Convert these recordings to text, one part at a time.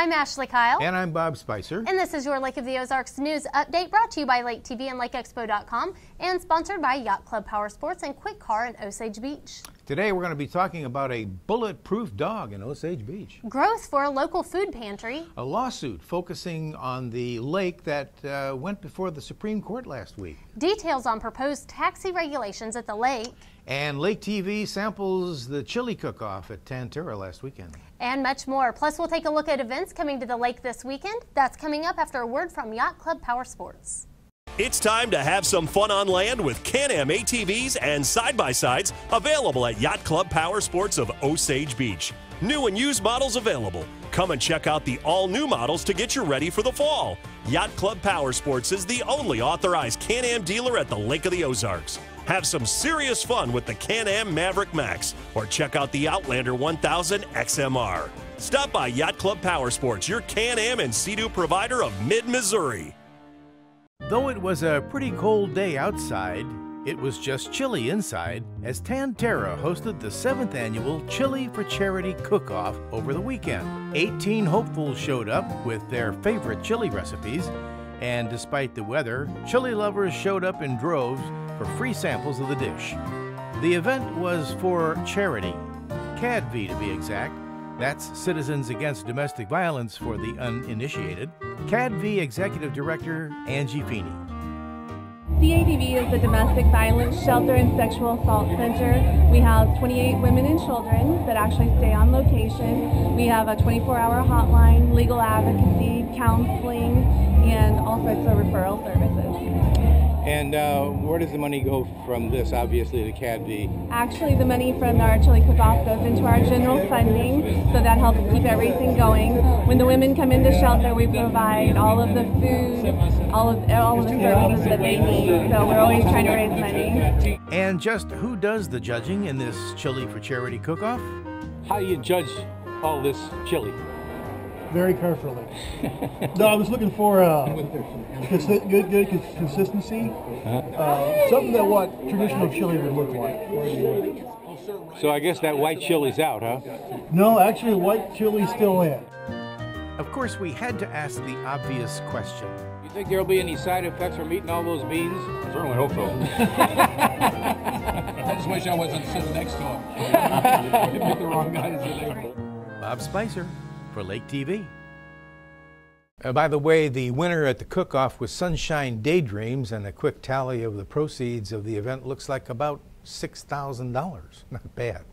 I'm Ashley Kyle. And I'm Bob Spicer. And this is your Lake of the Ozarks news update brought to you by LakeTV and LakeExpo.com and sponsored by Yacht Club Power Sports and Quick Car in Osage Beach. Today we're going to be talking about a bulletproof dog in Osage Beach. Growth for a local food pantry. A lawsuit focusing on the lake that went before the Supreme Court last week. Details on proposed taxi regulations at the lake. And LakeTV samples the Chile Cook Off at Tantera last weekend. And much more. Plus, we'll take a look at events coming to the lake this weekend. That's coming up after a word from Yacht Club Power Sports. It's time to have some fun on land with Can-Am ATVs and side-by-sides available at Yacht Club Power Sports of Osage Beach. New and used models available. Come and check out the all-new models to get you ready for the fall. Yacht Club Power Sports is the only authorized Can-Am dealer at the Lake of the Ozarks. Have some serious fun with the Can-Am Maverick Max or check out the Outlander 1000 XMR. Stop by Yacht Club Power Sports, your Can-Am and Sea-Doo provider of mid-Missouri. Though it was a pretty cold day outside, it was just chilly inside as Tantera hosted the 7th annual Chili for Charity Cook-Off over the weekend. 18 hopefuls showed up with their favorite chili recipes, and despite the weather, chili lovers showed up in droves for free samples of the dish. The event was for charity, CADV to be exact. That's Citizens Against Domestic Violence for the Uninitiated. CADV Executive Director Angie Feeney. CADV is the Domestic Violence Shelter and Sexual Assault Center. We have 28 women and children that actually stay on location. We have a 24-hour hotline, legal advocacy, counseling, and all sorts of referral services. And where does the money go from this, obviously, the CADV? Actually, the money from our Chili Cook Off goes into our general funding, so that helps keep everything going. When the women come into shelter, we provide all of the food, all of the services that they need, so we're always trying to raise money. And just who does the judging in this Chili for Charity Cook-Off? How do you judge all this chili? Very carefully. No, I was looking for good consistency. Something that what traditional chili would look like. So I guess that white chili's out, huh? No, actually, white chili's still in. Of course, we had to ask the obvious question. You think there'll be any side effects from eating all those beans? I certainly hope so. I just wish I wasn't sitting next to him. You picked the wrong guy to sit there. Bob Spicer for LakeTV. By the way, the winner at the cook-off was Sunshine Daydreams, and a quick tally of the proceeds of the event looks like about $6,000. Not bad.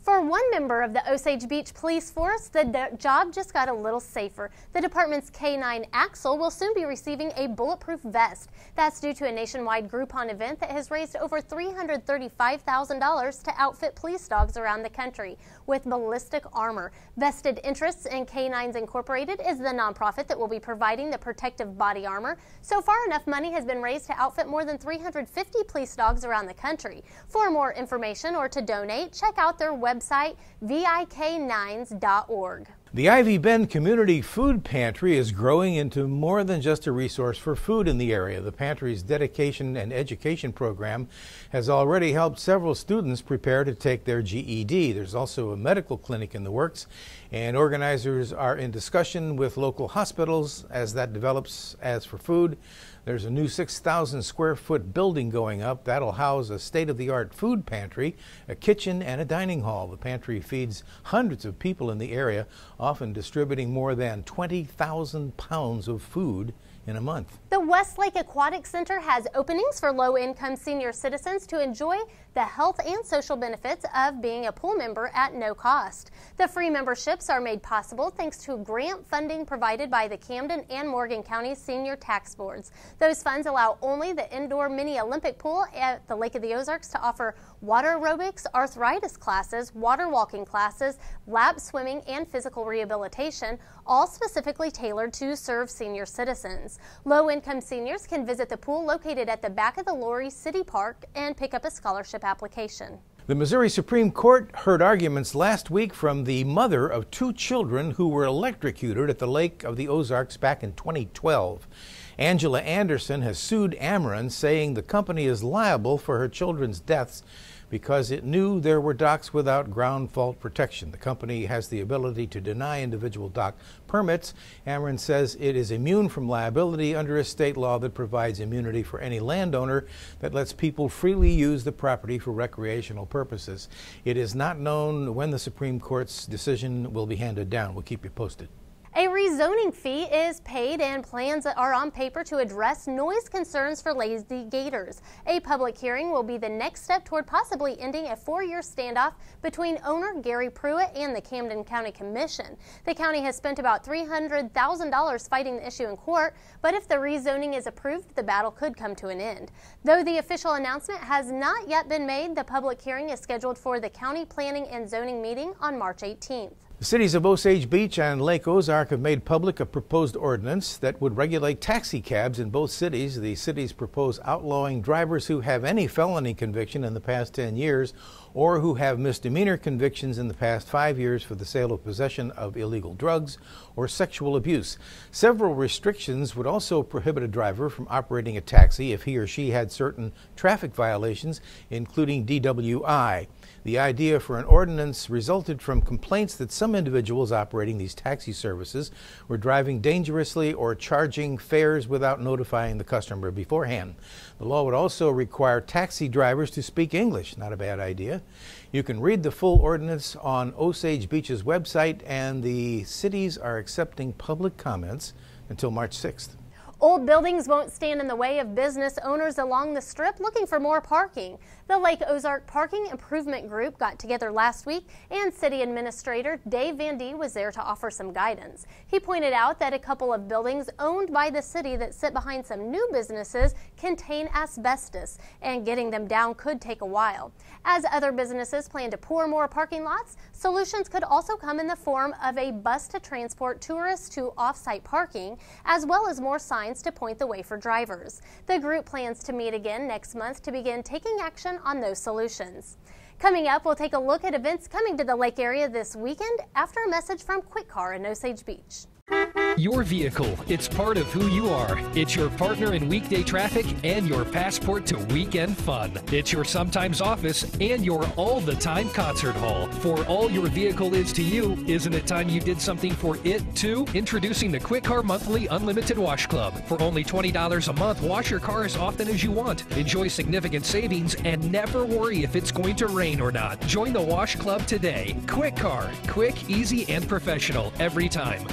For one member of the Osage Beach Police Force, the job just got a little safer. The department's K-9 Axel will soon be receiving a bulletproof vest. That's due to a nationwide Groupon event that has raised over $335,000 to outfit police dogs around the country with ballistic armor. Vested Interests in K-9s Incorporated is the nonprofit that will be providing the protective body armor. So far, enough money has been raised to outfit more than 350 police dogs around the country. For more information or to donate, check out their website, vik9s.org. The Ivy Bend Community Food Pantry is growing into more than just a resource for food in the area. The pantry's dedication and education program has already helped several students prepare to take their GED. There's also a medical clinic in the works, and organizers are in discussion with local hospitals as that develops. As for food, there's a new 6,000 square foot building going up. That'll house a state-of-the-art food pantry, a kitchen, and a dining hall. The pantry feeds hundreds of people in the area, often distributing more than 20,000 pounds of food in a month. The Westlake Aquatic Center has openings for low-income senior citizens to enjoy the health and social benefits of being a pool member at no cost. The free memberships are made possible thanks to grant funding provided by the Camden and Morgan County Senior Tax Boards. Those funds allow only the indoor mini Olympic pool at the Lake of the Ozarks to offer water aerobics, arthritis classes, water walking classes, lap swimming, and physical rehabilitation, all specifically tailored to serve senior citizens. Low-income seniors can visit the pool located at the back of the Laurie City Park and pick up a scholarship application. The Missouri Supreme Court heard arguments last week from the mother of 2 children who were electrocuted at the Lake of the Ozarks back in 2012. Angela Anderson has sued Ameren, saying the company is liable for her children's deaths because it knew there were docks without ground fault protection. The company has the ability to deny individual dock permits. Ameren says it is immune from liability under a state law that provides immunity for any landowner that lets people freely use the property for recreational purposes. It is not known when the Supreme Court's decision will be handed down. We'll keep you posted. A rezoning fee is paid and plans are on paper to address noise concerns for lazy gators. A public hearing will be the next step toward possibly ending a 4-year standoff between owner Gary Pruitt and the Camden County Commission. The county has spent about $300,000 fighting the issue in court, but if the rezoning is approved, the battle could come to an end. Though the official announcement has not yet been made, the public hearing is scheduled for the County Planning and Zoning meeting on March 18th. The cities of Osage Beach and Lake Ozark have made public a proposed ordinance that would regulate taxi cabs in both cities. The cities propose outlawing drivers who have any felony conviction in the past 10 years or who have misdemeanor convictions in the past 5 years for the sale or possession of illegal drugs or sexual abuse. Several restrictions would also prohibit a driver from operating a taxi if he or she had certain traffic violations, including DWI. The idea for an ordinance resulted from complaints that some individuals operating these taxi services were driving dangerously or charging fares without notifying the customer beforehand. The law would also require taxi drivers to speak English. Not a bad idea. You can read the full ordinance on Osage Beach's website, and the cities are accepting public comments until March 6th. Old buildings won't stand in the way of business owners along the Strip looking for more parking. The Lake Ozark Parking Improvement Group got together last week, and City Administrator Dave Van Dee was there to offer some guidance. He pointed out that a couple of buildings owned by the city that sit behind some new businesses contain asbestos, and getting them down could take a while. As other businesses plan to pour more parking lots, solutions could also come in the form of a bus to transport tourists to off-site parking, as well as more signs to point the way for drivers. The group plans to meet again next month to begin taking action on those solutions. Coming up, we'll take a look at events coming to the lake area this weekend after a message from Quick Car in Osage Beach. Your vehicle, it's part of who you are. It's your partner in weekday traffic and your passport to weekend fun. It's your sometimes office and your all-the-time concert hall. For all your vehicle is to you, isn't it time you did something for it too? Introducing the Quick Car Monthly Unlimited Wash Club. For only $20 a month, wash your car as often as you want. Enjoy significant savings and never worry if it's going to rain or not. Join the Wash Club today. Quick Car. Quick, easy, and professional every time.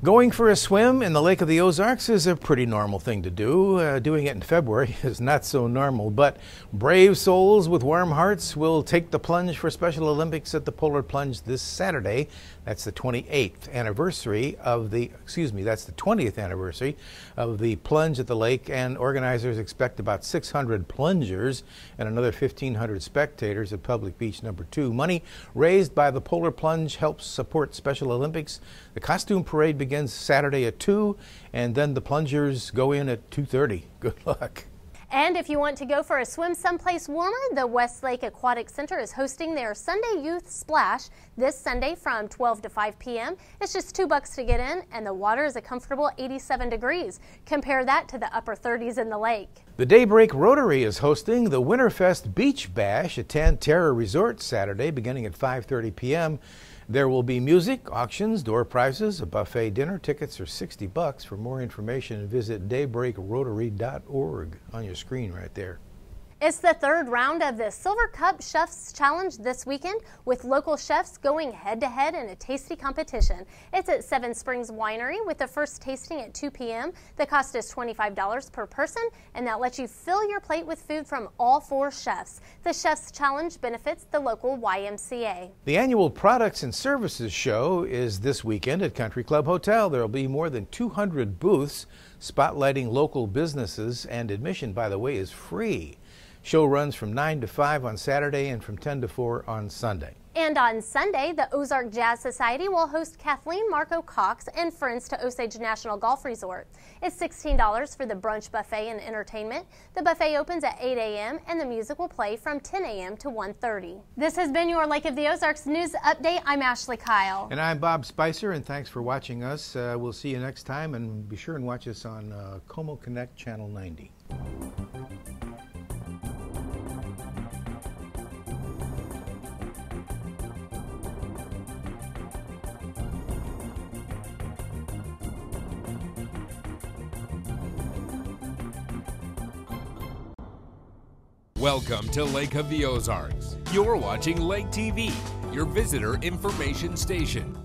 Going for a swim in the Lake of the Ozarks is a pretty normal thing to do. Doing it in February is not so normal, but brave souls with warm hearts will take the plunge for Special Olympics at the Polar Plunge this Saturday. That's the 28th anniversary of the, that's the 20th anniversary of the plunge at the lake, and organizers expect about 600 plungers and another 1,500 spectators at Public Beach number 2. Money raised by the Polar Plunge helps support Special Olympics. The costume parade begins Saturday at 2, and then the plungers go in at 2:30. Good luck. And if you want to go for a swim someplace warmer, the Westlake Aquatic Center is hosting their Sunday Youth Splash this Sunday from 12 to 5 p.m. It's just $2 to get in, and the water is a comfortable 87 degrees. Compare that to the upper 30s in the lake. The Daybreak Rotary is hosting the Winterfest Beach Bash at Tanterra Resort Saturday beginning at 5:30 p.m. There will be music, auctions, door prizes, a buffet dinner. Tickets are $60. For more information, visit daybreakrotary.org on your screen right there. It's the third round of the Silver Cup Chefs Challenge this weekend, with local chefs going head-to-head in a tasty competition. It's at Seven Springs Winery, with the first tasting at 2 p.m. The cost is $25 per person, and that lets you fill your plate with food from all 4 chefs. The Chefs Challenge benefits the local YMCA. The annual Products and Services Show is this weekend at Country Club Hotel. There will be more than 200 booths spotlighting local businesses, and admission, by the way, is free. Show runs from 9 to 5 on Saturday and from 10 to 4 on Sunday. And on Sunday, the Ozark Jazz Society will host Kathleen Marco Cox and friends to Osage National Golf Resort. It's $16 for the brunch buffet and entertainment. The buffet opens at 8 a.m. and the music will play from 10 a.m. to 1:30. This has been your Lake of the Ozarks News Update. I'm Ashley Kyle. And I'm Bob Spicer, and thanks for watching us. We'll see you next time, and be sure and watch us on Como Connect Channel 90. Welcome to Lake of the Ozarks. You're watching Lake TV, your visitor information station.